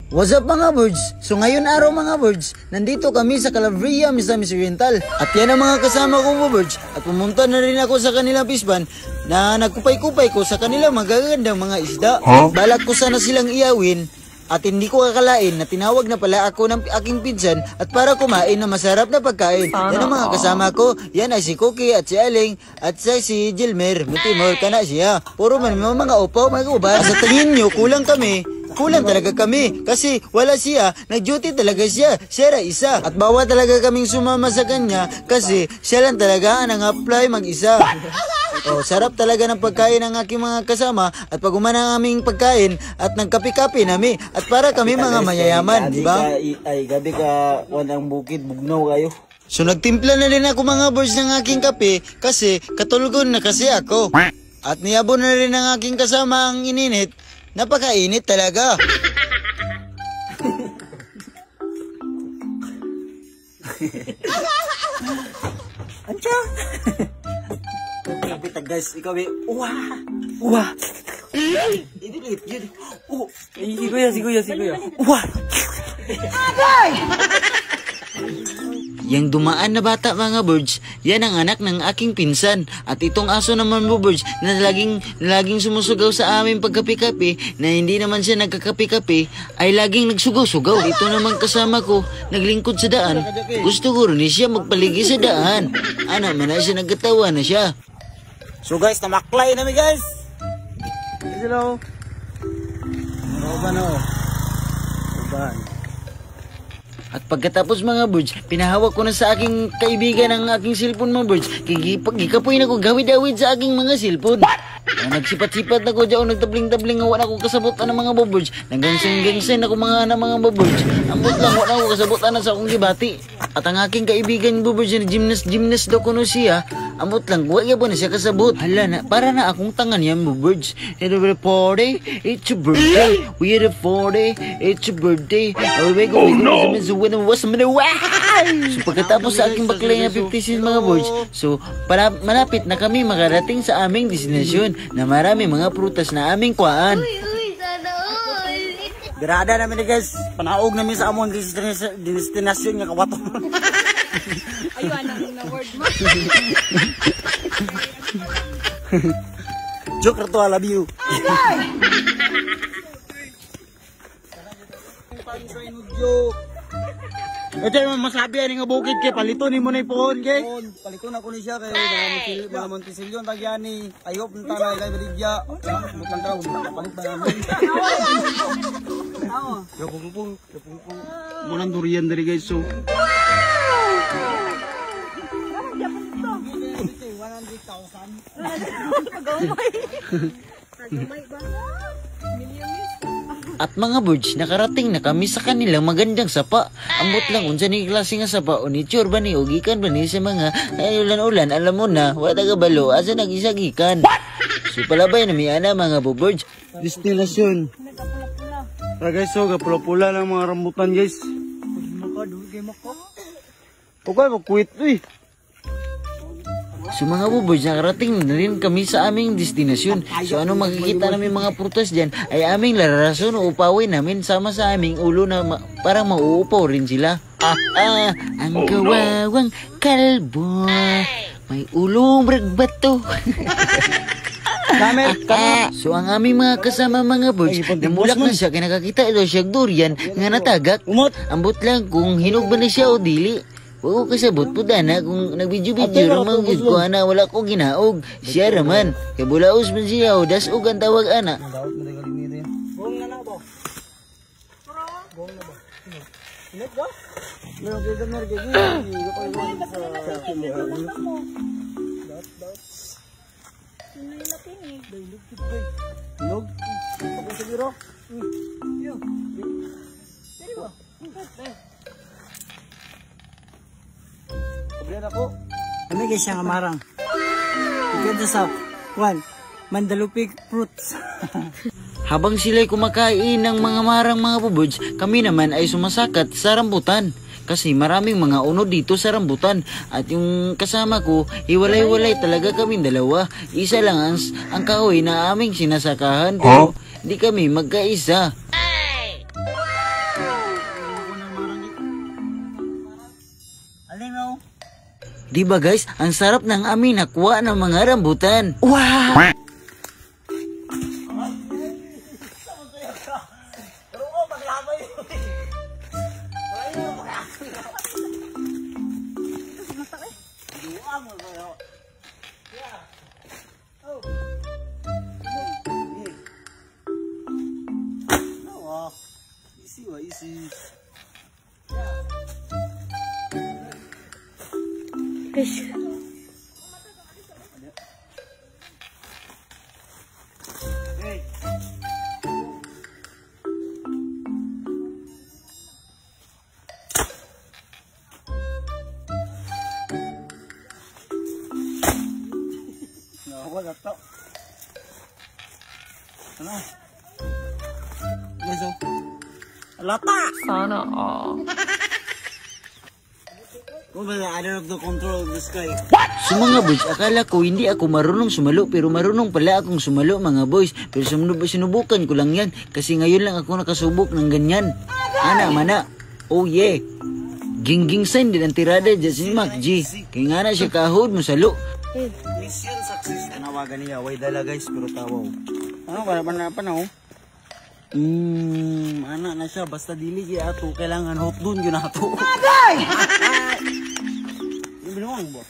What's up mga birds? So ngayon araw mga birds, nandito kami sa Calabria, Misamis Oriental. At yan ang mga kasama kong birds. At pumunta na rin ako sa kanilang pisban na nagkupay-kupay ko sa kanilang magagandang mga isda. Balak ko sana silang iyawin. At hindi ko akalain na tinawag na pala ako ng aking pinsan at para kumain na masarap na pagkain. Yan ang mga kasama ko. Yan ay si Cookie at si Aling at si Jilmer. Mutimor ka na siya. Puro man mga upaw, mga uban. Sa tingin nyo, kulang kami. Kulang talaga kami kasi wala siya, nag-duty talaga siya, siya isa. At bawa talaga kaming sumama sa kanya kasi siya lang talaga ang apply mag-isa. Oh, sarap talaga ng pagkain ng aking mga kasama at pag umana ang aming pagkain at nagkapi-kapi nami at para kami mga mayayaman, di ba? Ay, gabi ka, ang bukid, bugnaw kayo. So nagtimpla na rin ako mga boys ng aking kape kasi katulgon na kasi ako. At niyabo na rin ng aking kasama ang ininit. Napakainit talaga. Ancha. Kapit guys, ikaw eh. Wah. Ini lihat. Si kuya. Wah. Agay! Yang dumaan na bata mga birds, yan ang anak ng aking pinsan. At itong aso naman mo birds na laging sumusugaw sa aming pagkapi-kapi na hindi naman siya nagkakapi-kapi ay laging nagsugaw-sugaw. Ito naman kasama ko, naglingkod sa daan. Gusto ko rin siya magpaligi sa daan. Ano man na siya nagkatawa na siya. So guys, tamaklay namin guys. Hello. Uban. At pagkatapos mga birds, pinahawak ko na sa aking kaibigan ang aking cellphone mga birds. Gikapoy na ko gawid-awid sa aking mga cellphone. Nagsipat-sipat na ko dyan, nagtabling-tabling nga wala ko kasabot ng mga birds. Naggangsing-gangsing ako mga birds. Ambot lang wala ko kasabot na sa akong gibati. At ang aking kaibigan birds na gymnast daw kuno siya. Ambot lang, wala ba na siya kasabot. Hala na, para na akong tangan yan birds. It's a party, it's your birthday. We had a party, it's your birthday. Oh no! So pagkatapos sa aking baklay na 56 mga birds, so malapit na kami makarating sa aming destinasyon na marami mga prutas na aming kuhaan. Sana all. Birada namin guys, panaog namin sa among destinasyon nga kawato. Ayun na word mo. Joke na to, I love you. Ito yung masabi yan nga bukid kay palitonin mo na yung pohon kay. Palitonin ako ni siya kay mga Montesilyon tagyani. Ayop ng tanay kay Beligya. Butang daw, palit ba namin. Yapong. Munang durian dari guys so. 100,000. Pagumay ba? Milyones. At mga birds, nakarating na kami sa kanilang magandang sapa. Ambot lang unsa ni klase nga sapa o ni chur ba ni o gikan ba ni sa mga ulan-ulan, alam mo na, wala ka balo, asa nagisagikan. So palabay na mi ana mga birds. Destinasyon. Guys, so kapula-pula lang mga rambutan guys. Okay, mag-quit eh. So mga birds, nakarating na rin kami sa aming destinasyon. So ano makikita namin mga prutas dyan ay aming lararason o upawin namin sama sa aming ulo na parang mauupaw rin sila. Ang kawawang kalbo, may ulong bragbato. So ang aming mga kasama mga birds, namulak na siya kaya nakakita daw siya durian nga natagak. Ambot lang kung hinog ba na siya o dili. Huwag ko kasabot po dana kung nagbidyo-bidyo ramang yun ko ana wala ko ginaog. Siya raman. Kaya bulaos man siya o dasog ang tawag ana. Buong na ba? Buong na ba? Init ba? Meron kayo gamar kayo. Hinog? Ako sa biro? Iyo. Pwede ba? Pagyan ako. Kami kayo siya nga marang. Pagyan sa Mandalupig fruits. Habang sila'y kumakain ng mga marang mga bubuds, kami naman ay sumasakat sa rambutan. Kasi maraming mga unod dito sa rambutan. At yung kasama ko, hiwalay-walay talaga kaming dalawa. Isa lang ang kahoy na aming sinasakahan. Pero di kami magkaisa. Di ba guys, ang sarap ng aming nakuha ng mga rambutan. Wow! Easy. Hey. Wala to. Ano? Guys, lata! Sana all. I don't have the control of the sky. So mga boys, akala ko hindi ako marunong sumalo pero marunong pala akong sumalo mga boys. Pero sinubukan ko lang yan kasi ngayon lang ako nakasubok ng ganyan. Ana, mana. Oh yeah. Gingging sign din ang tirada dyan si Mac G. Kaya nga na siya kahod mo salo. Mission success. Tanawagan niya. Way dala guys, pero tawaw. Ano ba? Panaw? Anak na siya. Basta dili kaya ato. Kailangan hot doon yun ato. Agay! Yung binuwang ba?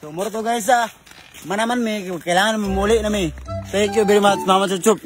So, mura to guys Manaman may. Kailangan muli na may. Thank you very much, Mama Chuchup.